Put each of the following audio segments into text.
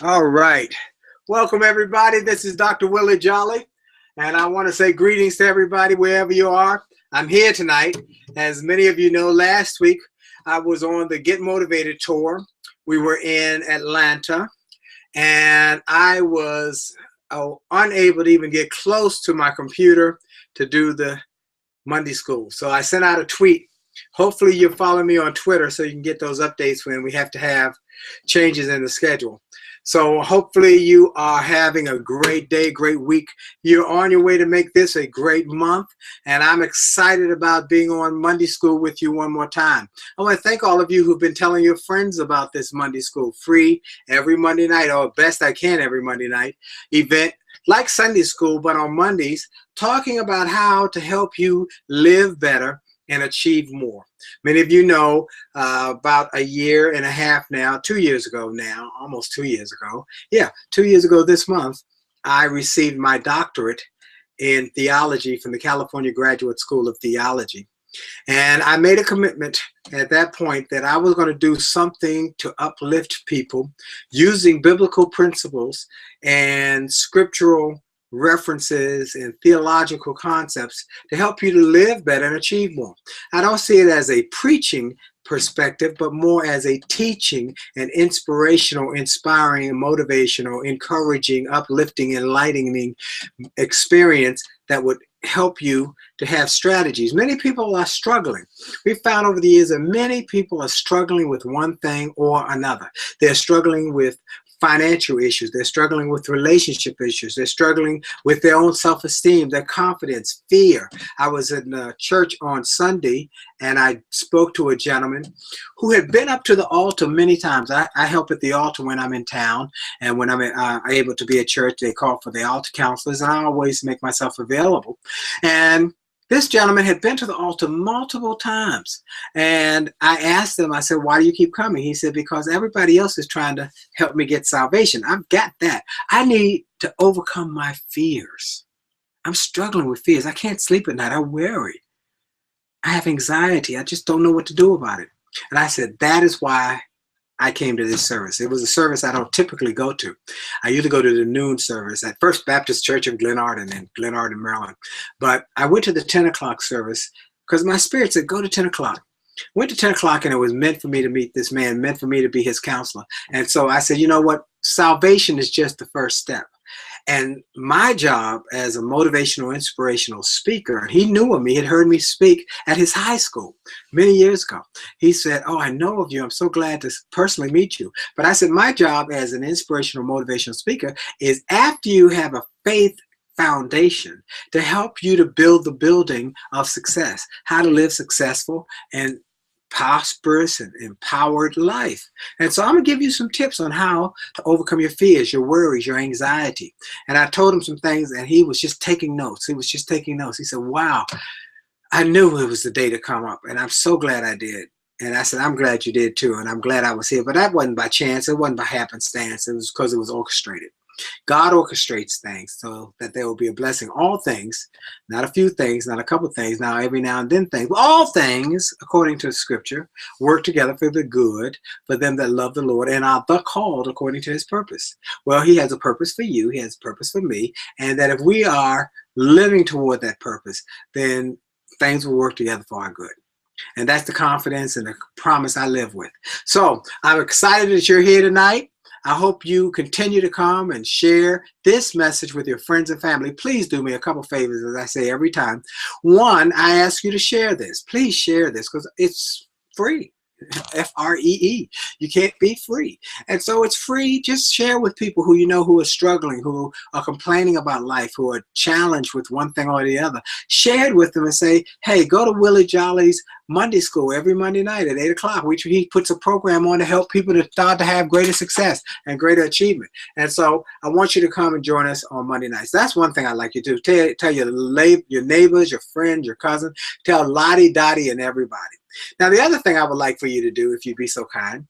All right. Welcome, everybody. This is Dr. Willie Jolley, and I want to say greetings to everybody wherever you are. I'm here tonight. As many of you know, last week I was on the Get Motivated tour. We were in Atlanta, and I was unable to even get close to my computer to do the Monday school. So I sent out a tweet. Hopefully you'll follow me on Twitter so you can get those updates when we have to have changes in the schedule. So hopefully you are having a great day, great week. You're on your way to make this a great month, and I'm excited about being on Monday School with you one more time. I want to thank all of you who've been telling your friends about this Monday School, free every Monday night, or best I can every Monday night event, like Sunday School, but on Mondays, talking about how to help you live better and achieve more. Many of you know about a year and a half now, 2 years ago now, almost 2 years ago. Yeah, 2 years ago this month, I received my doctorate in theology from the California Graduate School of Theology. And I made a commitment at that point that I was going to do something to uplift people using biblical principles and scriptural references and theological concepts to help you to live better and achieve more. I don't see it as a preaching perspective, but more as a teaching and inspirational, inspiring, motivational, encouraging, uplifting, enlightening experience that would help you to have strategies. Many people are struggling. We've found over the years that many people are struggling with one thing or another. They're struggling with financial issues. They're struggling with relationship issues. They're struggling with their own self-esteem, their confidence, fear. I was in a church on Sunday, and I spoke to a gentleman who had been up to the altar many times. I help at the altar when I'm in town, and when I'm able to be at church, they call for the altar counselors, and I always make myself available. And this gentleman had been to the altar multiple times, and I asked him, I said, why do you keep coming? He said, because everybody else is trying to help me get salvation. I've got that. I need to overcome my fears. I'm struggling with fears. I can't sleep at night. I'm worried. I have anxiety. I just don't know what to do about it. And I said, that is why I came to this service. It was a service I don't typically go to. I usually go to the noon service at First Baptist Church of Glen Arden in Glen Arden, Maryland. But I went to the 10 o'clock service because my spirit said, go to 10 o'clock. Went to 10 o'clock, and it was meant for me to meet this man, meant for me to be his counselor. And so I said, you know what? Salvation is just the first step. And my job as a motivational, inspirational speaker, he knew of me, had heard me speak at his high school many years ago. He said, oh, I know of you. I'm so glad to personally meet you. But I said, my job as an inspirational, motivational speaker is after you have a faith foundation to help you to build the building of success, how to live successful and prosperous and empowered life. And so I'm gonna give you some tips on how to overcome your fears, your worries, your anxiety. And I told him some things, and he was just taking notes. He was just taking notes. He said, wow, I knew it was the day to come up, and I'm so glad I did. And I said, I'm glad you did too, and I'm glad I was here. But that wasn't by chance. It wasn't by happenstance. It was because it was orchestrated. God orchestrates things so that there will be a blessing. All things, not a few things, not a couple things, now every now and then things, but all things, according to Scripture, work together for the good for them that love the Lord and are the called according to his purpose. Well, he has a purpose for you. He has a purpose for me. And that if we are living toward that purpose, then things will work together for our good. And that's the confidence and the promise I live with. So I'm excited that you're here tonight. I hope you continue to come and share this message with your friends and family. Please do me a couple favors, as I say every time. One, I ask you to share this. Please share this because it's free. F-R-E-E. You can't be free. And so it's free. Just share with people who you know who are struggling, who are complaining about life, who are challenged with one thing or the other. Share it with them and say, hey, go to Willie Jolley's Monday School every Monday night at 8 o'clock. He puts a program on to help people to start to have greater success and greater achievement. And so I want you to come and join us on Monday nights. That's one thing I'd like you to do. Tell your neighbors, your friends, your cousin. Tell Lottie, Dottie, and everybody. Now, the other thing I would like for you to do, if you'd be so kind,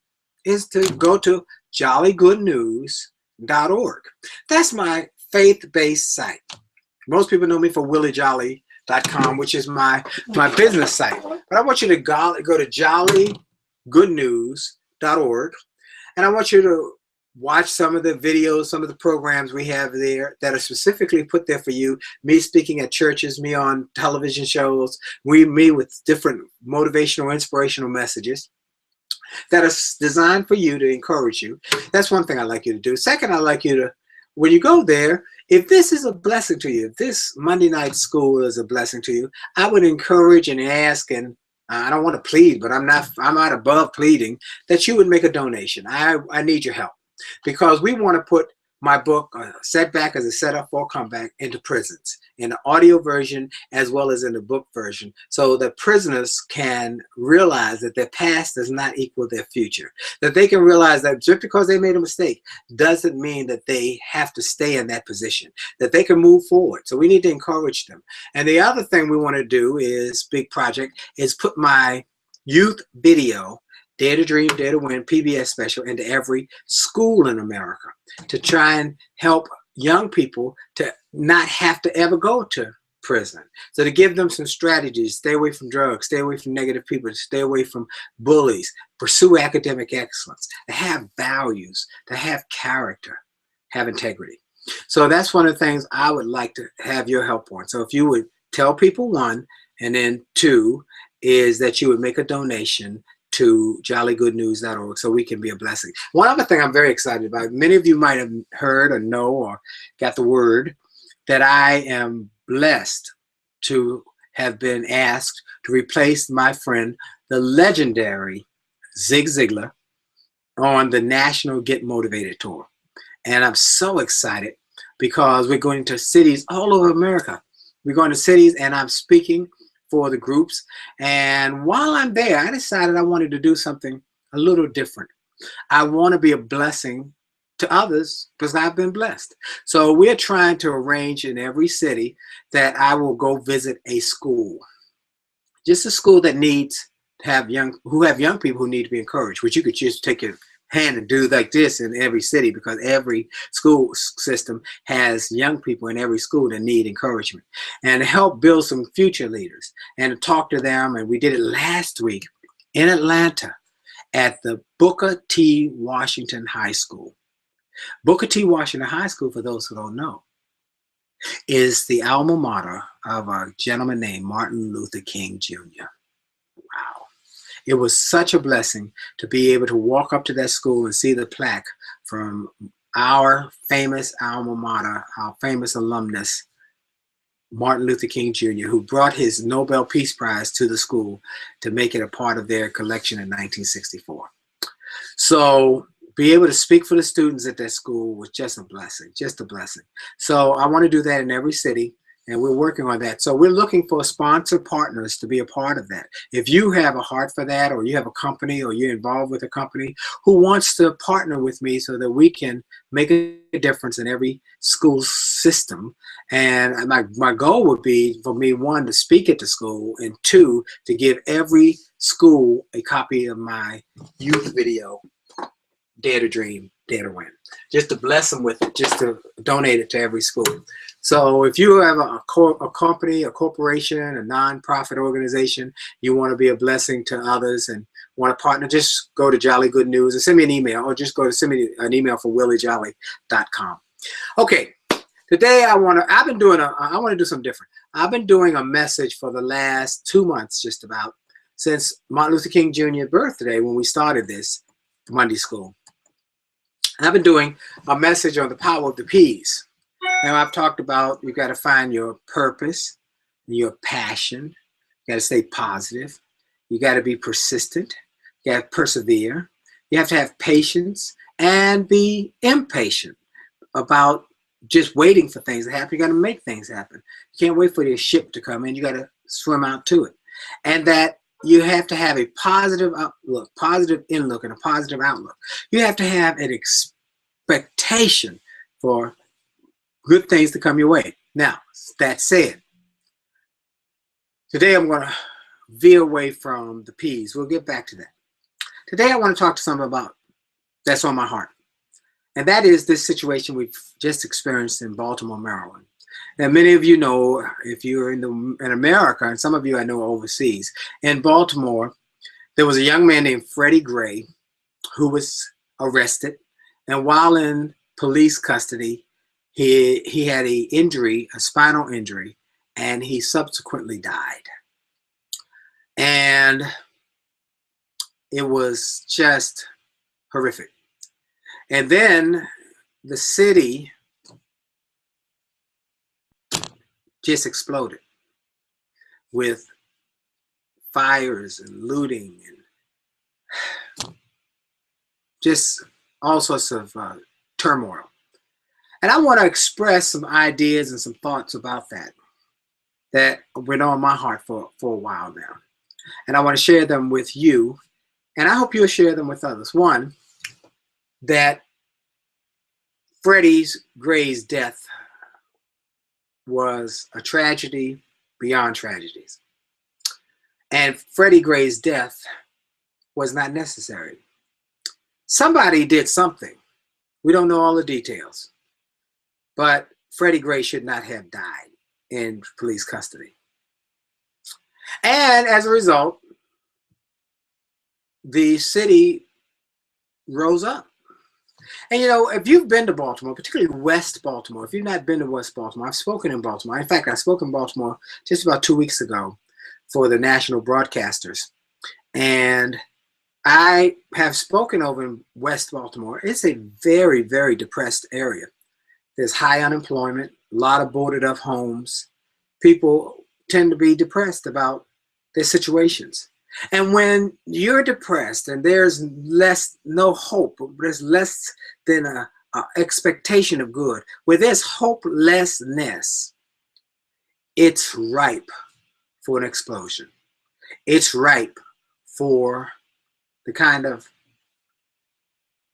is to go to jollygoodnews.org. That's my faith-based site. Most people know me for WillieJolley.com, which is my business site. But I want you to go to jollygoodnews.org, and I want you to watch some of the videos, some of the programs we have there that are specifically put there for you. Me speaking at churches, me on television shows, me with different motivational, inspirational messages that are designed for you to encourage you. That's one thing I'd like you to do. Second, I'd like you to, when you go there, if this is a blessing to you, if this Monday night school is a blessing to you, I would encourage and ask, and I don't want to plead, but I'm not above pleading, that you would make a donation. I need your help, because we want to put my book, Setback as a Setup for a Comeback, into prisons, in the audio version as well as in the book version, so that prisoners can realize that their past does not equal their future, that they can realize that just because they made a mistake doesn't mean that they have to stay in that position, that they can move forward. So we need to encourage them. And the other thing we want to do is, big project, is put my youth video, Dare to Dream, Dare to Win PBS special, into every school in America, to try and help young people to not have to ever go to prison. So to give them some strategies: stay away from drugs, stay away from negative people, stay away from bullies, pursue academic excellence, to have values, to have character, have integrity. So that's one of the things I would like to have your help on. So if you would tell people, one, and then two is that you would make a donation to jollygoodnews.org so we can be a blessing. One other thing I'm very excited about, many of you might have heard or know or got the word, that I am blessed to have been asked to replace my friend, the legendary Zig Ziglar, on the National Get Motivated Tour. And I'm so excited because we're going to cities all over America. We're going to cities, and I'm speaking for the groups. And while I'm there, I decided I wanted to do something a little different. I want to be a blessing to others because I've been blessed. So we're trying to arrange in every city that I will go visit a school, just a school that needs to have young people who need to be encouraged, which you could just take your hand and do like this in every city, because every school system has young people in every school that need encouragement, and help build some future leaders and to talk to them. And we did it last week in Atlanta at the Booker T. Washington High School. Booker T. Washington High School, for those who don't know, is the alma mater of a gentleman named Martin Luther King Jr. Wow. It was such a blessing to be able to walk up to that school and see the plaque from our famous alma mater, our famous alumnus, Martin Luther King Jr., who brought his Nobel Peace Prize to the school to make it a part of their collection in 1964. So be able to speak for the students at that school was just a blessing, just a blessing. So I want to do that in every city, and we're working on that. So we're looking for sponsor partners to be a part of that. If you have a heart for that, or you have a company, or you're involved with a company who wants to partner with me so that we can make a difference in every school system. And my goal would be for me, one, to speak at the school, and two, to give every school a copy of my youth video, Dare to Dream, Dare to Win, just to bless them with it, just to donate it to every school. So if you have a company, a corporation, a nonprofit organization, you want to be a blessing to others and want to partner, just go to Jolly Good News and send me an email, or just send me an email for williejolly.com. Okay, today I want to do something different. I've been doing a message for the last 2 months, just about, since Martin Luther King Jr.'s birthday, when we started this Monday school. I've been doing a message on the power of the P's. Now, I've talked about you got to find your purpose, your passion. You got to stay positive. You got to be persistent. You got to persevere. You have to have patience and be impatient about just waiting for things to happen. You got to make things happen. You can't wait for your ship to come in. You got to swim out to it. And that you have to have a positive outlook, positive inlook, and a positive outlook. You have to have an expectation for good things to come your way. Now, that said, today I'm going to veer away from the P's. We'll get back to that. Today I want to talk to someone about that's on my heart. And that is this situation we've just experienced in Baltimore, Maryland. Now, many of you know, if you're in America, and some of you I know overseas, in Baltimore, there was a young man named Freddie Gray who was arrested And while in police custody, he had a injury, a spinal injury, and he subsequently died. And it was just horrific. And then the city just exploded with fires and looting and just all sorts of turmoil. And I want to express some ideas and some thoughts about that went on my heart for a while now. And I want to share them with you, and I hope you'll share them with others. One, that Freddie Gray's death was a tragedy beyond tragedies. And Freddie Gray's death was not necessary. Somebody did something. We don't know all the details. But Freddie Gray should not have died in police custody. And as a result, the city rose up. And you know, if you've been to Baltimore, particularly West Baltimore, if you've not been to West Baltimore, I've spoken in Baltimore. In fact, I spoke in Baltimore just about 2 weeks ago for the national broadcasters. And I have spoken over in West Baltimore. It's a very, very depressed area. There's high unemployment, a lot of boarded up homes. People tend to be depressed about their situations. And when you're depressed and there's no hope, there's less than a expectation of good, where there's hopelessness, it's ripe for an explosion. It's ripe for the kind of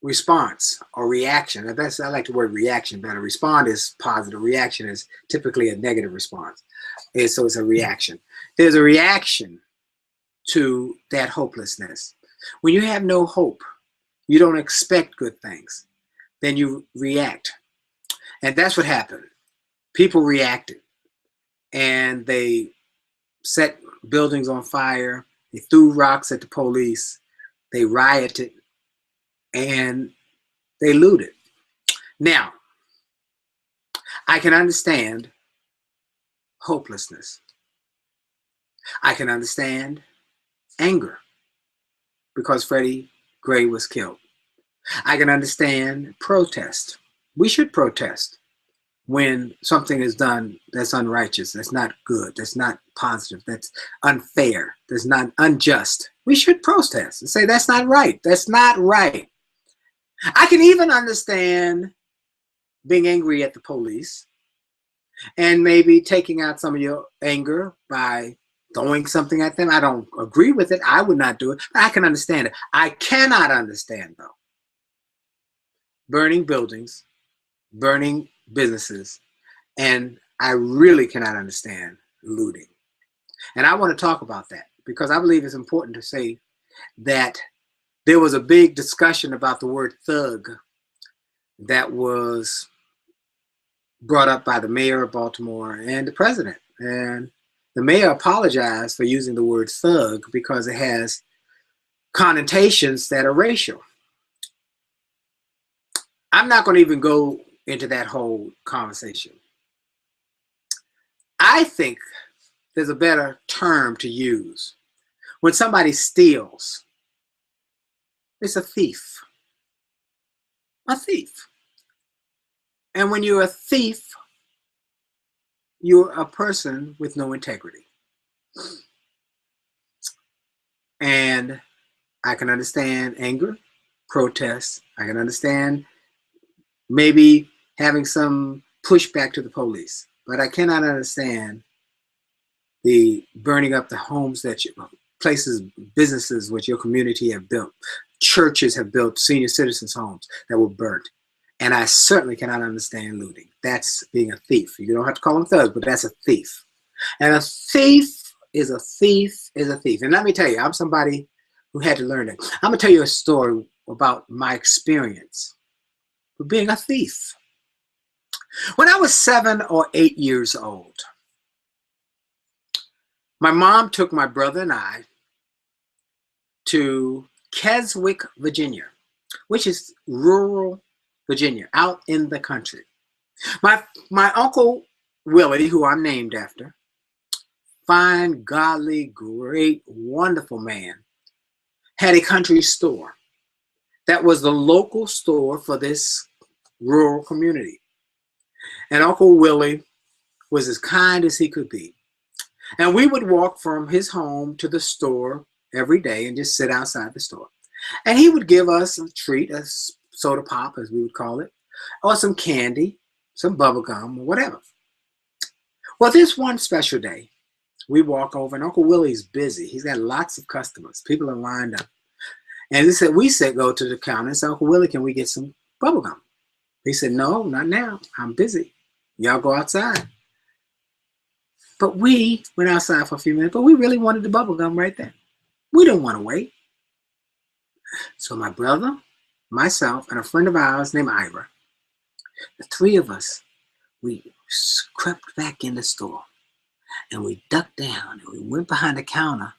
response or reaction. I like the word reaction better. Respond is positive. Reaction is typically a negative response. So it's a reaction. There's a reaction to that hopelessness. When you have no hope, you don't expect good things, then you react. And that's what happened. People reacted, and they set buildings on fire. They threw rocks at the police. They rioted, and they looted. Now, I can understand hopelessness. I can understand anger because Freddie Gray was killed. I can understand protest. We should protest when something is done that's unrighteous, that's not good, that's not positive, that's unfair, that's not unjust. We should protest and say that's not right. That's not right. I can even understand being angry at the police and maybe taking out some of your anger by throwing something at them. I don't agree with it. I would not do it, but I can understand it. I cannot understand, though, burning buildings, burning businesses, and I really cannot understand looting. And I want to talk about that because I believe it's important to say that there was a big discussion about the word thug that was brought up by the mayor of Baltimore and the president. And the mayor apologized for using the word thug because it has connotations that are racial. I'm not going to even go into that whole conversation. I think there's a better term to use. When somebody steals, it's a thief. A thief. And when you're a thief, you're a person with no integrity. And I can understand anger, protest. I can understand maybe having some pushback to the police. But I cannot understand the burning up the homes that you, places, businesses which your community have built. Churches have built senior citizens' homes that were burnt. And I certainly cannot understand looting. That's being a thief. You don't have to call them thugs, but that's a thief. And a thief is a thief is a thief. And let me tell you, I'm somebody who had to learn that. I'm going to tell you a story about my experience with being a thief. When I was 7 or 8 years old, my mom took my brother and I to Keswick, Virginia, which is rural Virginia, out in the country. My Uncle Willie, who I'm named after, fine, godly, great, wonderful man, had a country store that was the local store for this rural community. And Uncle Willie was as kind as he could be. And we would walk from his home to the store every day and just sit outside the store. And he would give us a treat, a soda pop, as we would call it, or some candy, some bubble gum, or whatever. Well, this one special day, we walk over, and Uncle Willie's busy. He's got lots of customers. People are lined up. And we said, go to the counter and say, Uncle Willie, can we get some bubble gum? He said, no, not now. I'm busy. Y'all go outside. But we went outside for a few minutes, but we really wanted the bubble gum right there. We didn't want to wait. So my brother, myself, and a friend of ours named Ira, the three of us, we crept back in the store and we ducked down and we went behind the counter.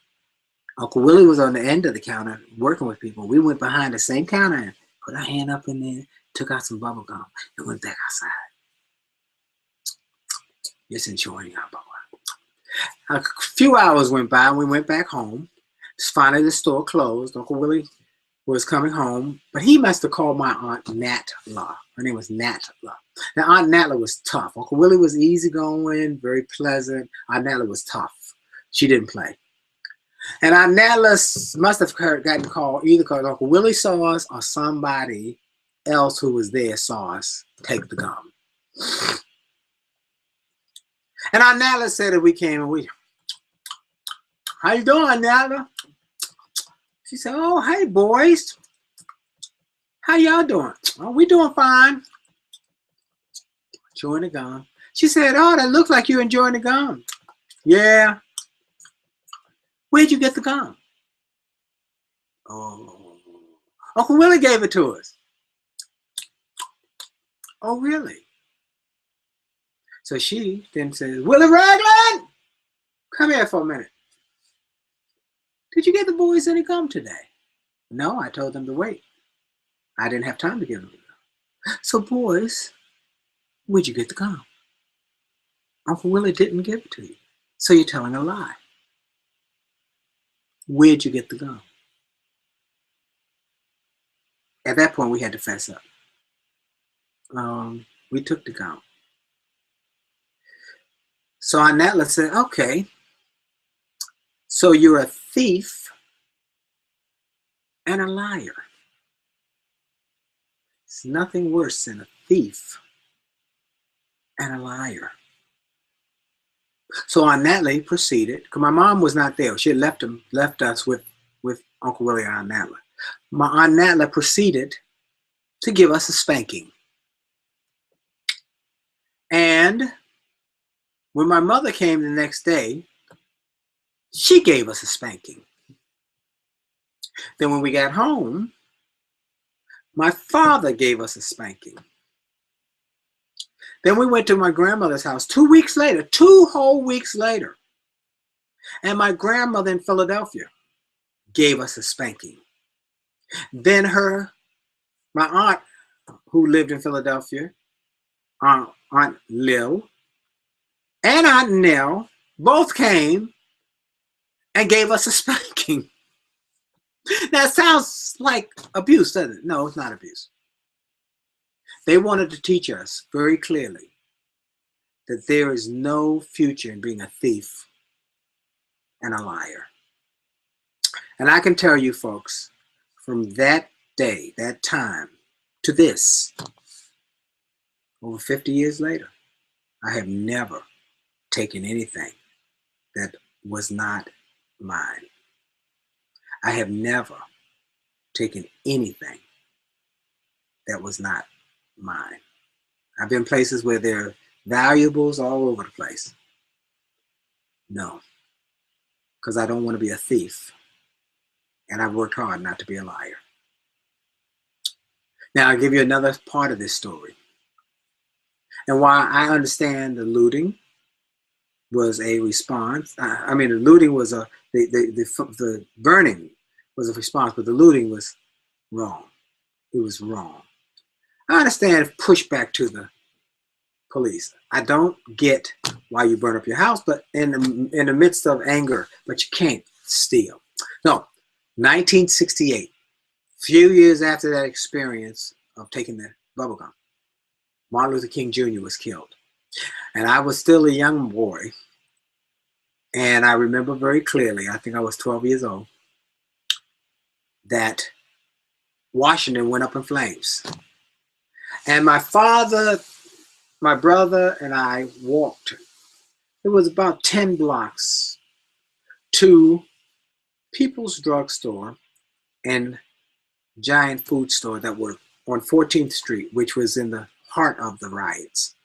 Uncle Willie was on the end of the counter working with people. We went behind the same counter and put our hand up in there, took out some bubble gum, and went back outside. Just enjoying our bubble gum. A few hours went by and we went back home. Finally, the store closed. Uncle Willie was coming home, but he must have called my Aunt Natla. Her name was Natla. Now, Aunt Natla was tough. Uncle Willie was easygoing, very pleasant. Aunt Natla was tough. She didn't play. And Aunt Natla must have gotten called either because Uncle Willie saw us or somebody else who was there saw us take the gum. And Aunt Natla said that we came and how you doing, Aunt Natla? She said, oh, hey, boys. How y'all doing? Oh, we doing fine. Enjoying the gum. She said, oh, that looks like you're enjoying the gum. Yeah. Where'd you get the gum? Oh, Uncle Willie gave it to us. Oh, really? So she then says, Willie Ragland, come here for a minute. Did you get the boys any gum today? No, I told them to wait. I didn't have time to give them the gum. So boys, where'd you get the gum? Uncle Willie didn't give it to you. So you're telling a lie. Where'd you get the gum? At that point, we had to fess up. We took the gum. So Aunt Natla said, okay, so you're a thief and a liar. It's nothing worse than a thief and a liar. So Aunt Natla proceeded, because my mom was not there. She had left us with Uncle Willie and Aunt Natla. My Aunt Natla proceeded to give us a spanking. And when my mother came the next day, she gave us a spanking. Then when we got home, my father gave us a spanking. Then we went to my grandmother's house 2 weeks later, 2 whole weeks later. And my grandmother in Philadelphia gave us a spanking. Then my aunt who lived in Philadelphia, Aunt Lil, and Aunt Nell both came and gave us a spanking. That sounds like abuse, doesn't it? No, it's not abuse. They wanted to teach us very clearly that there is no future in being a thief and a liar. And I can tell you folks, from that day, that time, to this, over 50 years later, I have never taken anything that was not mine. I have never taken anything that was not mine. I've been places where there are valuables all over the place. No, because I don't want to be a thief. And I've worked hard not to be a liar. Now I'll give you another part of this story. And while I understand the looting was a response, the looting was the burning was a response, but the looting was wrong. It was wrong. I understand pushback to the police. I don't get why you burn up your house, but in the midst of anger, but you can't steal. No, 1968, few years after that experience of taking the bubble gum, Martin Luther King Jr. was killed. And I was still a young boy. And I remember very clearly, I think I was 12 years old, that Washington went up in flames. And my father, my brother, and I walked. It was about 10 blocks to People's Drug Store and Giant Food Store that were on 14th Street, which was in the heart of the riots.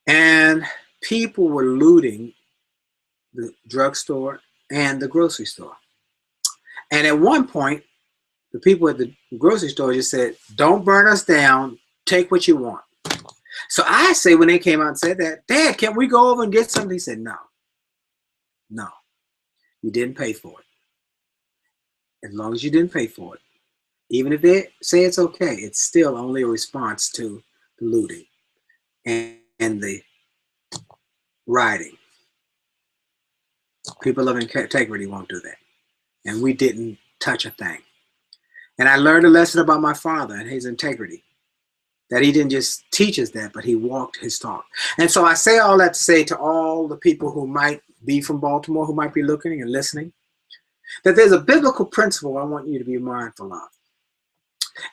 And people were looting the drugstore and the grocery store. And at one point, the people at the grocery store just said, "Don't burn us down, take what you want." So I say, when they came out and said that, "Dad, can't we go over and get something?" He said, "No, you didn't pay for it. As long as you didn't pay for it, even if they say it's okay, it's still only a response to the looting and the rioting. People of integrity won't do that." And we didn't touch a thing. And I learned a lesson about my father and his integrity, that he didn't just teach us that, but he walked his talk. And so I say all that to say to all the people who might be from Baltimore, who might be looking and listening, that there's a biblical principle I want you to be mindful of.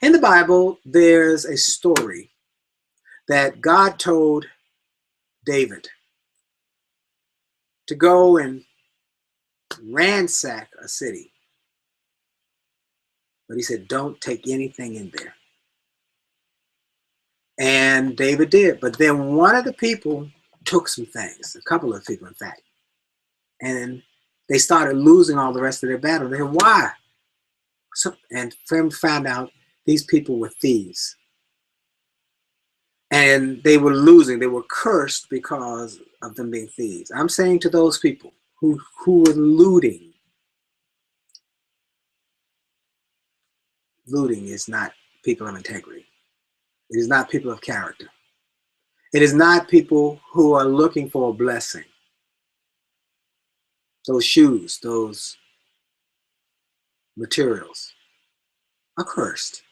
In the Bible, there's a story that God told David to go and ransack a city. But he said, "Don't take anything in there." And David did. But then one of the people took some things, a couple of people, in fact. And they started losing all the rest of their battle. They said, "Why?" And found out these people were thieves. And they were losing. They were cursed because of them being thieves. I'm saying to those people who were looting, looting is not people of integrity. It is not people of character. It is not people who are looking for a blessing. Those shoes, those materials are cursed.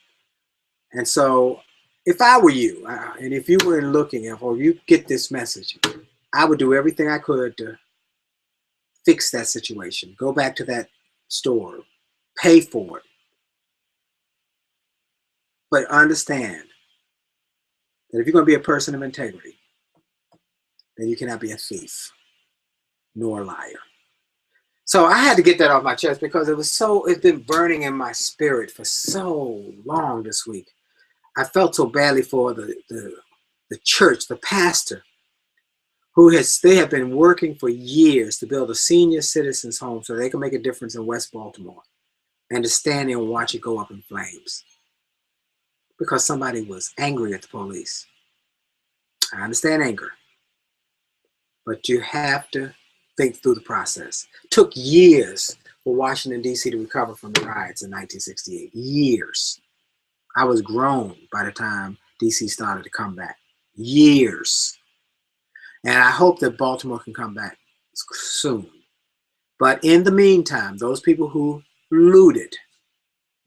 And so if I were you, and if you were looking, or you get this message, I would do everything I could to fix that situation. Go back to that store, pay for it. But understand that if you're going to be a person of integrity, then you cannot be a thief nor a liar. So I had to get that off my chest because it's been burning in my spirit for so long this week. I felt so badly for the church, the pastor, they have been working for years to build a senior citizens home so they can make a difference in West Baltimore, and to stand there and watch it go up in flames because somebody was angry at the police. I understand anger, but you have to think through the process. It took years for Washington, D.C. to recover from the riots in 1968. Years. I was grown by the time D.C. started to come back. Years. And I hope that Baltimore can come back soon. But in the meantime, those people who looted,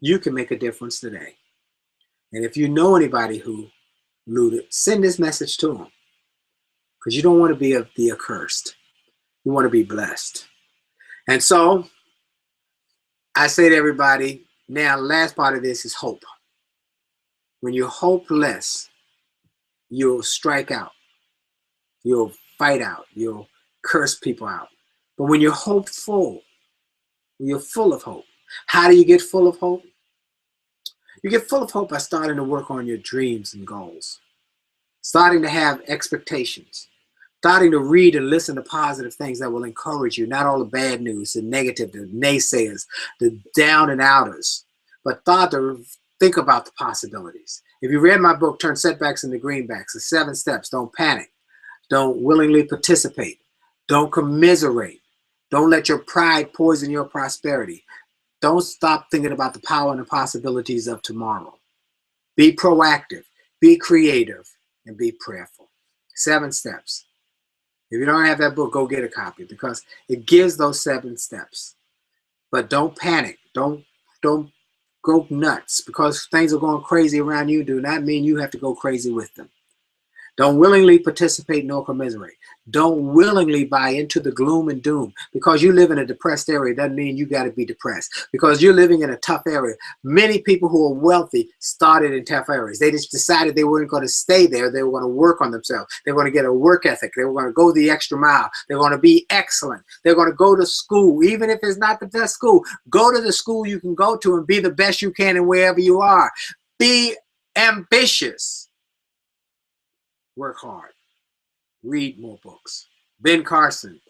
you can make a difference today. And if you know anybody who looted, send this message to them. Because you don't want to be the accursed. You want to be blessed. And so I say to everybody, now the last part of this is hope. When you're hopeless, you'll strike out. You'll fight out. You'll curse people out. But when you're hopeful, when you're full of hope, how do you get full of hope? You get full of hope by starting to work on your dreams and goals, starting to have expectations, starting to read and listen to positive things that will encourage you, not all the bad news, the negative, the naysayers, the down and outers, but start to think about the possibilities. If you read my book, Turn Setbacks into Greenbacks, the 7 steps, don't panic, don't willingly participate, don't commiserate, don't let your pride poison your prosperity. Don't stop thinking about the power and the possibilities of tomorrow. Be proactive, be creative, and be prayerful. 7 steps. If you don't have that book, go get a copy because it gives those 7 steps. But don't panic. Don't go nuts because things are going crazy around you. Do not mean you have to go crazy with them. Don't willingly participate nor commiserate. Don't willingly buy into the gloom and doom. Because you live in a depressed area doesn't mean you got to be depressed. Because you're living in a tough area. Many people who are wealthy started in tough areas. They just decided they weren't going to stay there. They were going to work on themselves. They were going to get a work ethic. They were going to go the extra mile. They're going to be excellent. They're going to go to school. Even if it's not the best school, go to the school you can go to and be the best you can in wherever you are. Be ambitious. Work hard. Read more books. Ben Carson,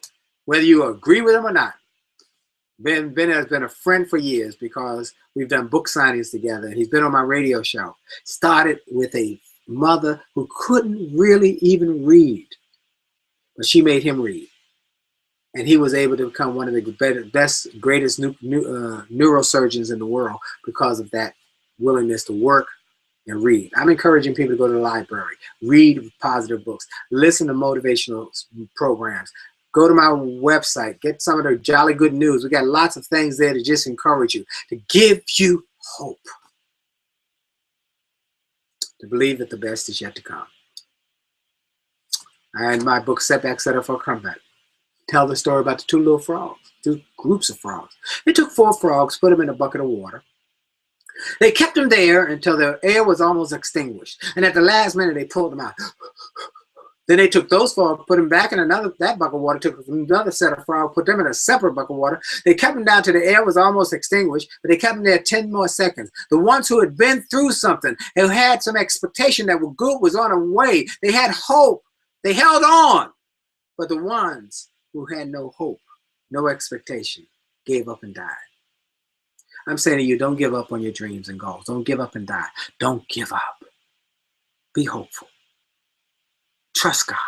whether you agree with him or not, Ben has been a friend for years because we've done book signings together. He's been on my radio show. Started with a mother who couldn't really even read, but she made him read. And he was able to become one of the best, greatest neurosurgeons in the world because of that willingness to work and read. I'm encouraging people to go to the library, read positive books, listen to motivational programs, go to my website, get some of the Jolly Good News. We got lots of things there to just encourage you, to give you hope, to believe that the best is yet to come. And my book, Setback Set Up for a Comeback, tell the story about the 2 little frogs, 2 groups of frogs. They took 4 frogs, put them in a bucket of water. They kept them there until their air was almost extinguished. And at the last minute, they pulled them out. Then they took those frogs, put them back in that bucket of water, took another set of frogs, put them in a separate bucket of water. They kept them down till the air was almost extinguished, but they kept them there 10 more seconds. The ones who had been through something, who had some expectation that was good, was on a way. They had hope. They held on. But the ones who had no hope, no expectation, gave up and died. I'm saying to you, don't give up on your dreams and goals. Don't give up and die. Don't give up. Be hopeful. Trust God.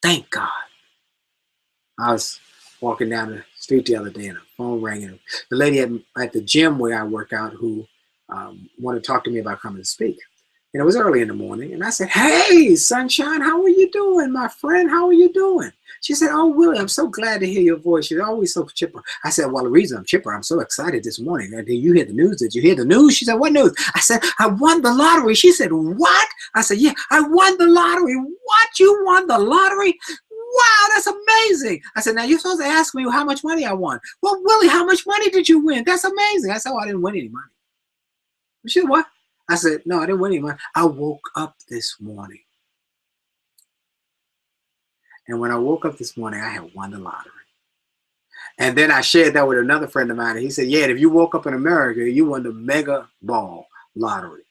Thank God. I was walking down the street the other day and a phone rang. And the lady at the gym where I work out who wanted to talk to me about coming to speak. And it was early in the morning. And I said, hey, sunshine, how are you doing, my friend? How are you doing? She said, oh, Willie, I'm so glad to hear your voice. You're always so chipper. I said, well, the reason I'm chipper, I'm so excited this morning. Did you hear the news? Did you hear the news? She said, what news? I said, I won the lottery. She said, what? I said, yeah, I won the lottery. What? You won the lottery? Wow, that's amazing. I said, now you're supposed to ask me how much money I won. Well, Willie, how much money did you win? That's amazing. I said, oh, I didn't win any money. She said, what? I said, no, I didn't win any money. I woke up this morning. And when I woke up this morning, I had won the lottery. And then I shared that with another friend of mine. And he said, yeah, if you woke up in America, you won the mega ball lottery.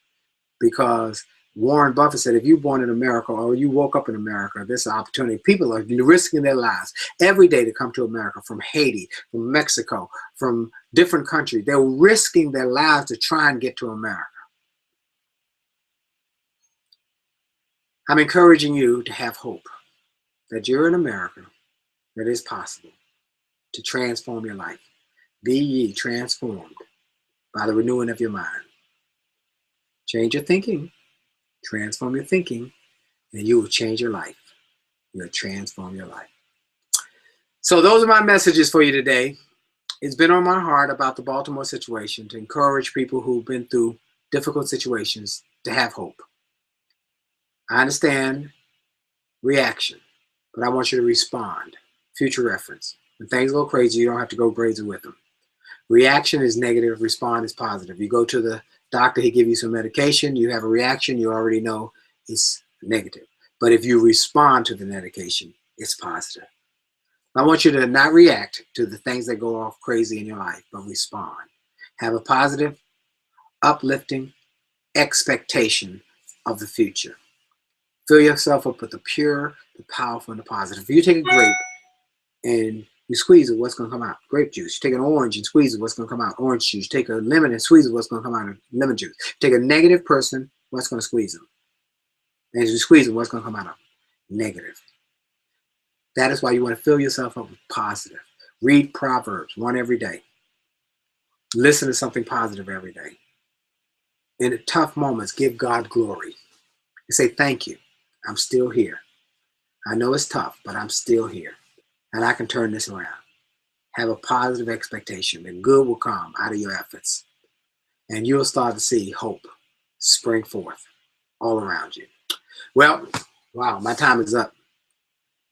Because Warren Buffett said, if you're born in America or you woke up in America, this is an opportunity. People are risking their lives every day to come to America, from Haiti, from Mexico, from different countries. They're risking their lives to try and get to America. I'm encouraging you to have hope that you're in America, that it's possible to transform your life. Be ye transformed by the renewing of your mind. Change your thinking, transform your thinking, and you will change your life. You'll transform your life. So those are my messages for you today. It's been on my heart about the Baltimore situation to encourage people who've been through difficult situations to have hope. I understand reaction, but I want you to respond. Future reference. When things go crazy, you don't have to go crazy with them. Reaction is negative, respond is positive. You go to the doctor, he gives you some medication, you have a reaction, you already know it's negative. But if you respond to the medication, it's positive. I want you to not react to the things that go off crazy in your life, but respond. Have a positive, uplifting expectation of the future. Fill yourself up with the pure, the powerful, and the positive. If you take a grape and you squeeze it, what's going to come out? Grape juice. You take an orange and squeeze it, what's going to come out? Orange juice. Take a lemon and squeeze it, what's going to come out? Lemon juice. Take a negative person, what's going to squeeze them? And as you squeeze them, what's going to come out of? Negative. That is why you want to fill yourself up with positive. Read Proverbs, one every day. Listen to something positive every day. in the tough moments, give God glory. And say, thank you. I'm still here. I know it's tough, but I'm still here. And I can turn this around. Have a positive expectation that good will come out of your efforts. And you'll start to see hope spring forth all around you. Well, wow, my time is up.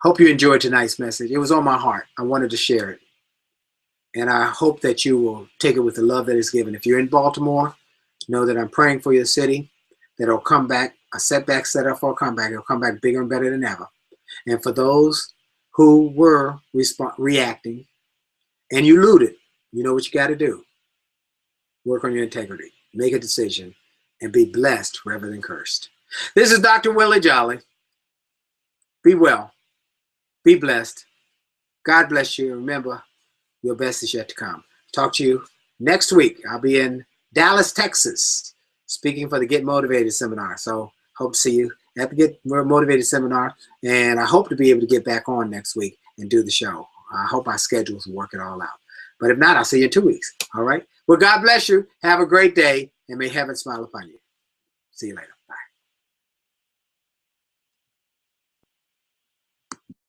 Hope you enjoyed tonight's message. It was on my heart. I wanted to share it. And I hope that you will take it with the love that is given. If you're in Baltimore, know that I'm praying for your city, that it'll come back, a setback set up for a comeback. It'll come back bigger and better than ever. And for those who were reacting and you looted, you know what you got to do. Work on your integrity. Make a decision and be blessed rather than cursed. This is Dr. Willie Jolley. Be well. Be blessed. God bless you. Remember, your best is yet to come. Talk to you next week. I'll be in Dallas, Texas, speaking for the Get Motivated seminar. So hope to see you at the Get Motivated seminar. And I hope to be able to get back on next week and do the show. I hope our schedules will work it all out. But if not, I'll see you in 2 weeks. All right? Well, God bless you. Have a great day. And may heaven smile upon you. See you later.